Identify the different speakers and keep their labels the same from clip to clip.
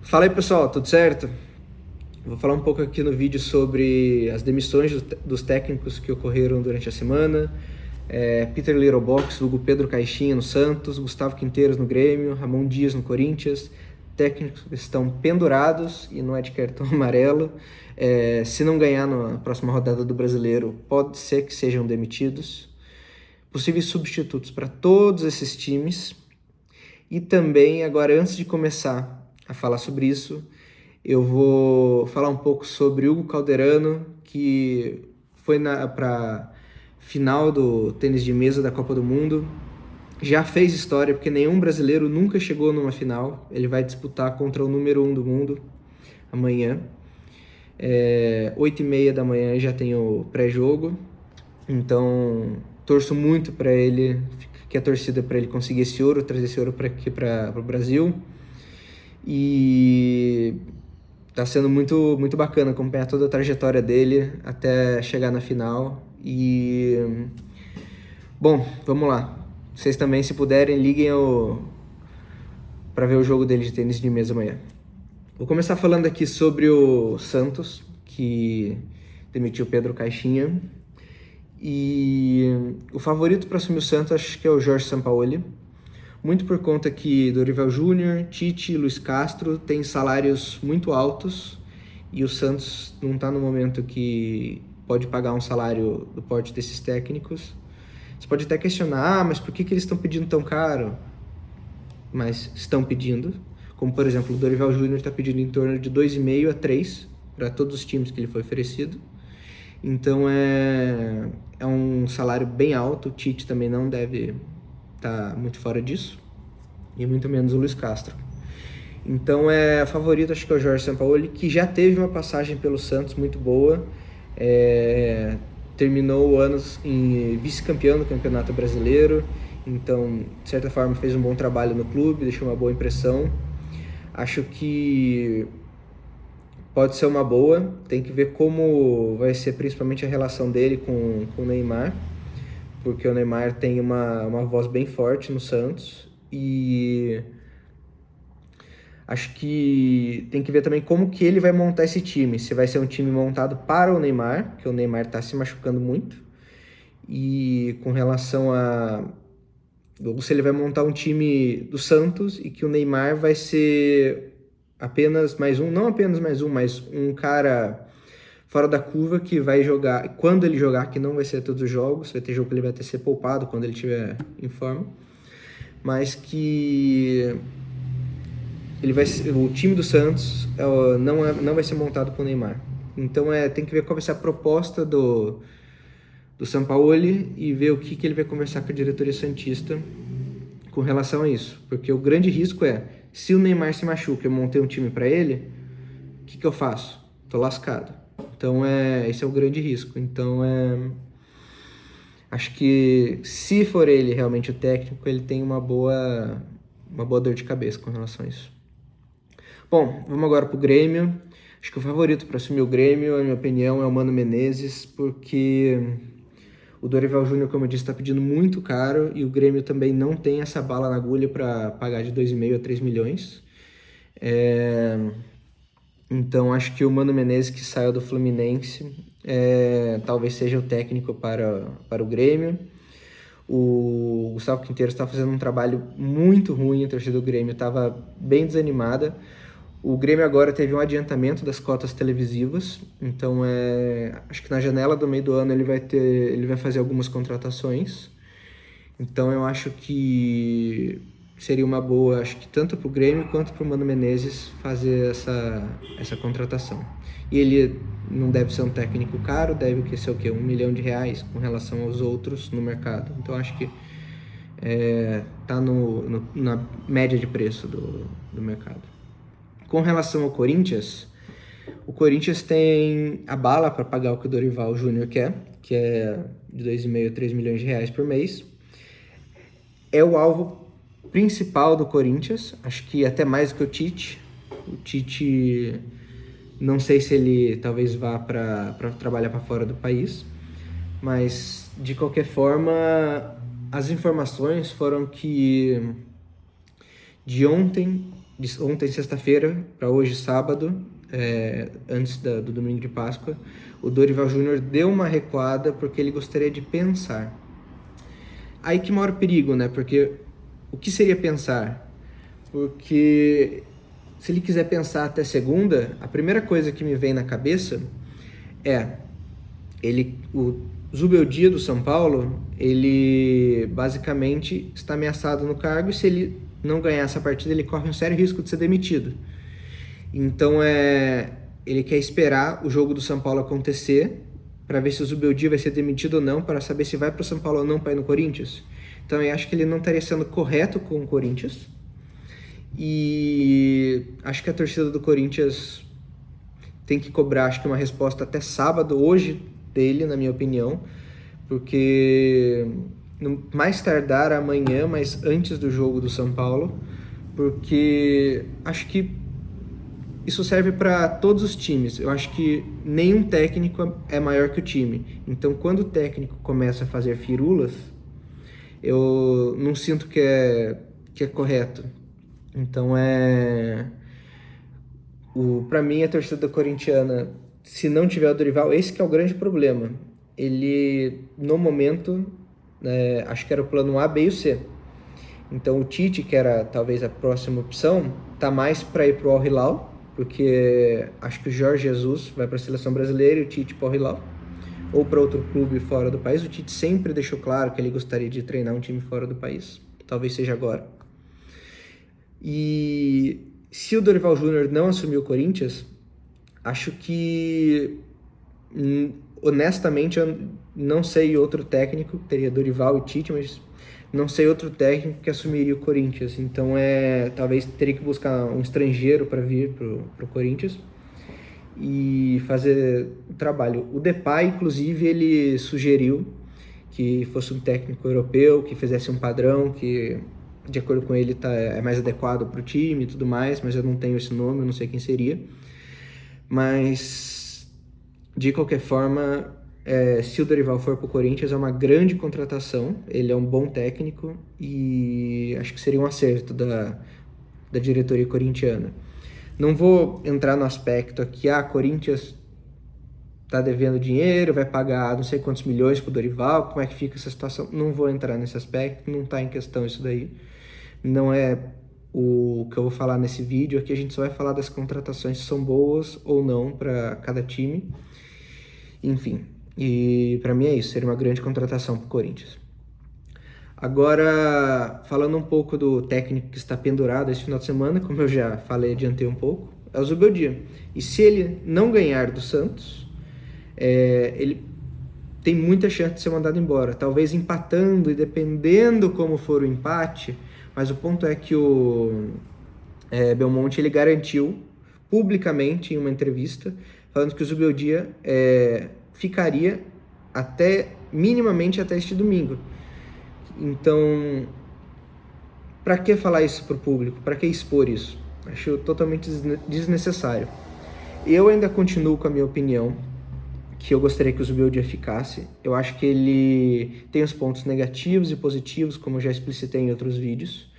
Speaker 1: Fala aí pessoal, tudo certo? Vou falar um pouco aqui no vídeo sobre as demissões dos técnicos que ocorreram durante a semana. Peter Littlebox, Hugo Pedro Caixinha no Santos, Gustavo Quinteiros no Grêmio, Ramon Dias no Corinthians. Técnicos estão pendurados e não é de cartão amarelo. Se não ganhar na próxima rodada do Brasileiro, pode ser que sejam demitidos. Possíveis substitutos para todos esses times. E também, agora, antes de começar a falar sobre isso, eu vou falar um pouco sobre Hugo Calderano, que foi para final do tênis de mesa da Copa do Mundo. Já fez história, porque nenhum brasileiro nunca chegou numa final. Ele vai disputar contra o número 1 do mundo amanhã. 8h30 da manhã já tem o pré-jogo. Então, torço muito para ele, que a torcida para ele conseguir esse ouro, trazer esse ouro para aqui, para o Brasil. E tá sendo muito, muito bacana acompanhar toda a trajetória dele até chegar na final. Bom, vamos lá. Vocês também, se puderem, liguem para ver o jogo dele de tênis de mesa amanhã. Vou começar falando aqui sobre o Santos, que demitiu Pedro Caixinha. E o favorito para assumir o Santos acho que é o Jorge Sampaoli. Muito por conta que Dorival Júnior, Tite e Luiz Castro têm salários muito altos e o Santos não está no momento que pode pagar um salário do porte desses técnicos. Você pode até questionar, mas por que eles estão pedindo tão caro? Mas estão pedindo. Como, por exemplo, o Dorival Júnior está pedindo em torno de 2,5 a 3 para todos os times que ele foi oferecido. Então é um salário bem alto. O Tite também não deve estar muito fora disso, e muito menos o Luiz Castro. Então favorito acho que é o Jorge Sampaoli, que já teve uma passagem pelo Santos muito boa. Terminou o ano em vice-campeão do Campeonato Brasileiro, então de certa forma fez um bom trabalho no clube, deixou uma boa impressão. Acho que pode ser uma boa, tem que ver como vai ser principalmente a relação dele com o Neymar, porque o Neymar tem uma voz bem forte no Santos, e acho que tem que ver também como que ele vai montar esse time, se vai ser um time montado para o Neymar, porque o Neymar está se machucando muito, e com relação ou se ele vai montar um time do Santos e que o Neymar vai ser apenas mais um, não apenas mais um, mas um cara fora da curva que vai jogar, quando ele jogar, que não vai ser todos os jogos, vai ter jogo que ele vai ter que ser poupado quando ele estiver em forma, mas que o time do Santos não vai ser montado com o Neymar. Então tem que ver qual vai ser a proposta do Sampaoli e ver o que ele vai conversar com a diretoria santista com relação a isso. Porque o grande risco se o Neymar se machuca e eu montei um time para ele, o que eu faço? Tô lascado. Então esse é o grande risco. Então acho que se for ele realmente o técnico, ele tem uma boa dor de cabeça com relação a isso. Bom, vamos agora pro Grêmio. Acho que o favorito para assumir o Grêmio, na minha opinião, é o Mano Menezes, porque o Dorival Júnior, como eu disse, está pedindo muito caro e o Grêmio também não tem essa bala na agulha para pagar de 2,5 a 3 milhões. Então acho que o Mano Menezes, que saiu do Fluminense, talvez seja o técnico para o Grêmio. O Gustavo Quinteiros está fazendo um trabalho muito ruim, a torcida do Grêmio estava bem desanimada. O Grêmio agora teve um adiantamento das cotas televisivas, então acho que na janela do meio do ano ele vai fazer algumas contratações. Então eu acho que seria uma boa, acho que tanto para o Grêmio quanto para o Mano Menezes fazer essa contratação. E ele não deve ser um técnico caro, deve ser o quê? R$1 milhão com relação aos outros no mercado. Então acho que tá na média de preço do mercado. Com relação ao Corinthians, o Corinthians tem a bala para pagar o que o Dorival Júnior quer, que é de 2,5 a 3 milhões de reais por mês. É o alvo principal do Corinthians, acho que até mais do que o Tite. O Tite, não sei se ele talvez vá para trabalhar para fora do país, mas de qualquer forma, as informações foram que de ontem de ontem, sexta-feira, para hoje, sábado, antes do domingo de Páscoa, o Dorival Júnior deu uma recuada porque ele gostaria de pensar. Aí que mora o perigo, né? Porque o que seria pensar? Porque se ele quiser pensar até segunda, a primeira coisa que me vem na cabeça é o Zubeldia do São Paulo, ele basicamente está ameaçado no cargo e se ele não ganhar essa partida, ele corre um sério risco de ser demitido. Então ele quer esperar o jogo do São Paulo acontecer para ver se o Zubeldia vai ser demitido ou não, para saber se vai para o São Paulo ou não para ir no Corinthians. Então eu acho que ele não estaria sendo correto com o Corinthians. E acho que a torcida do Corinthians tem que cobrar, acho que uma resposta até sábado, hoje, dele, na minha opinião, porque mais tardar amanhã, mas antes do jogo do São Paulo, porque acho que isso serve para todos os times. Eu acho que nenhum técnico é maior que o time. Então, quando o técnico começa a fazer firulas, eu não sinto que é correto. Então, para mim, a torcida corintiana, se não tiver o Dorival, esse que é o grande problema. Ele, no momento, acho que era o plano A, B e o C. Então, o Tite, que era talvez a próxima opção, tá mais para ir pro Al Hilal, porque acho que o Jorge Jesus vai para a seleção brasileira e o Tite para o Al Hilal, ou para outro clube fora do país. O Tite sempre deixou claro que ele gostaria de treinar um time fora do país. Talvez seja agora. E se o Dorival Júnior não assumir o Corinthians, acho que, honestamente, eu não sei outro técnico, teria Dorival e Tite, mas não sei outro técnico que assumiria o Corinthians. Então, talvez teria que buscar um estrangeiro para vir pro Corinthians e fazer o trabalho. O Depay, inclusive, ele sugeriu que fosse um técnico europeu, que fizesse um padrão que, de acordo com ele, é mais adequado para o time e tudo mais, mas eu não tenho esse nome, eu não sei quem seria. Mas, de qualquer forma, se o Dorival for para o Corinthians, é uma grande contratação, ele é um bom técnico e acho que seria um acerto da diretoria corintiana. Não vou entrar no aspecto aqui, Corinthians tá devendo dinheiro, vai pagar não sei quantos milhões pro Dorival, como é que fica essa situação? Não vou entrar nesse aspecto, não tá em questão isso daí. Não é o que eu vou falar nesse vídeo. Aqui a gente só vai falar das contratações, se são boas ou não para cada time. Enfim, e para mim é isso, seria uma grande contratação pro Corinthians. Agora, falando um pouco do técnico que está pendurado esse final de semana, como eu já falei, adiantei um pouco, é o Zubeldia. E se ele não ganhar do Santos, ele tem muita chance de ser mandado embora. Talvez empatando e dependendo como for o empate, mas o ponto é que o Belmonte ele garantiu publicamente em uma entrevista, falando que o Zubeldia ficaria minimamente até este domingo. Então, para que falar isso para o público? Para que expor isso? Acho totalmente desnecessário. Eu ainda continuo com a minha opinião, que eu gostaria que o Zubeldia ficasse. Eu acho que ele tem os pontos negativos e positivos, como eu já explicitei em outros vídeos.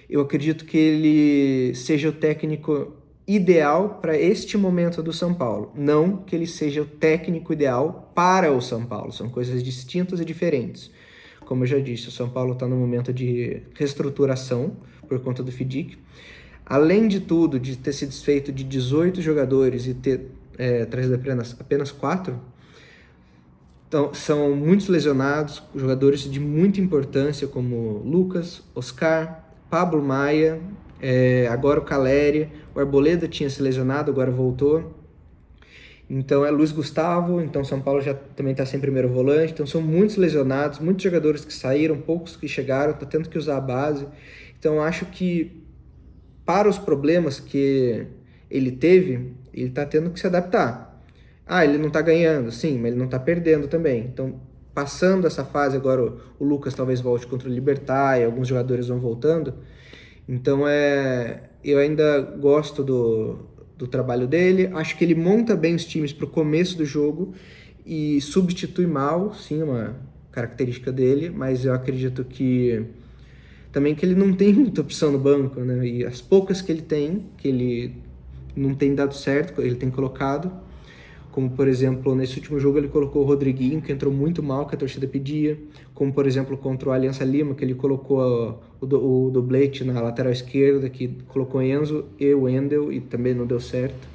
Speaker 1: Eu acredito que ele seja o técnico ideal para este momento do São Paulo. Não que ele seja o técnico ideal para o São Paulo. São coisas distintas e diferentes. Como eu já disse, o São Paulo está no momento de reestruturação por conta do FIDIC. Além de tudo, de ter se desfeito de 18 jogadores e ter trazido apenas 4, então, são muitos lesionados, jogadores de muita importância como Lucas, Oscar, Pablo Maia, agora o Caleri, o Arboleda tinha se lesionado, agora voltou. Então é Luiz Gustavo, então São Paulo já também está sem primeiro volante, então são muitos lesionados, muitos jogadores que saíram, poucos que chegaram, está tendo que usar a base. Então acho que para os problemas que ele teve, ele está tendo que se adaptar. Ele não está ganhando, sim, mas ele não está perdendo também. Então, passando essa fase, agora o Lucas talvez volte contra o Libertad, e alguns jogadores vão voltando. Então, eu ainda gosto do trabalho dele. Acho que ele monta bem os times para o começo do jogo e substitui mal, sim, uma característica dele, mas eu acredito que também que ele não tem muita opção no banco, né? E as poucas que ele tem, que ele não tem dado certo, ele tem colocado, como por exemplo, nesse último jogo ele colocou o Rodriguinho, que entrou muito mal, que a torcida pedia, como por exemplo contra o Aliança Lima, que ele colocou o Doblete na lateral esquerda, que colocou Enzo e o Wendel, e também não deu certo.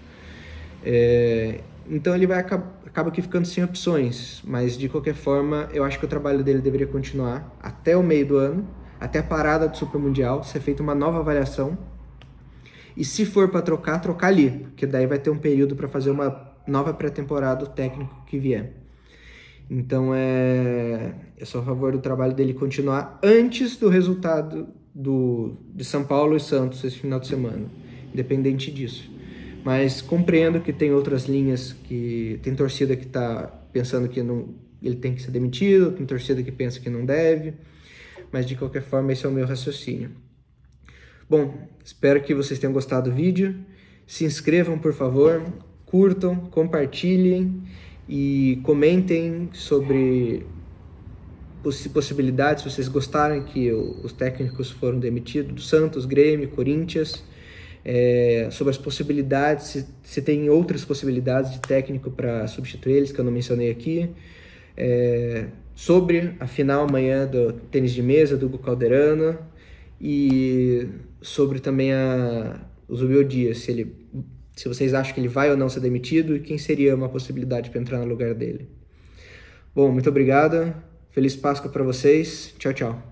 Speaker 1: Então ele vai acaba aqui ficando sem opções, mas de qualquer forma eu acho que o trabalho dele deveria continuar até o meio do ano, até a parada do Super Mundial, ser feita uma nova avaliação, e se for para trocar ali, porque daí vai ter um período para fazer uma nova pré-temporada, o técnico que vier. Então eu sou a favor do trabalho dele continuar antes do resultado de São Paulo e Santos esse final de semana, independente disso. Mas compreendo que tem outras linhas, que tem torcida que está pensando que ele tem que ser demitido, tem torcida que pensa que não deve, mas de qualquer forma esse é o meu raciocínio. Bom, espero que vocês tenham gostado do vídeo, se inscrevam por favor, curtam, compartilhem e comentem sobre possibilidades, se vocês gostarem que os técnicos foram demitidos, do Santos, Grêmio, Corinthians, sobre as possibilidades, se tem outras possibilidades de técnico para substituir eles, que eu não mencionei aqui, sobre a final amanhã do tênis de mesa do Hugo Calderano e sobre também o Zubel Dias, se vocês acham que ele vai ou não ser demitido e quem seria uma possibilidade para entrar no lugar dele. Bom, muito obrigado, feliz Páscoa para vocês, tchau, tchau.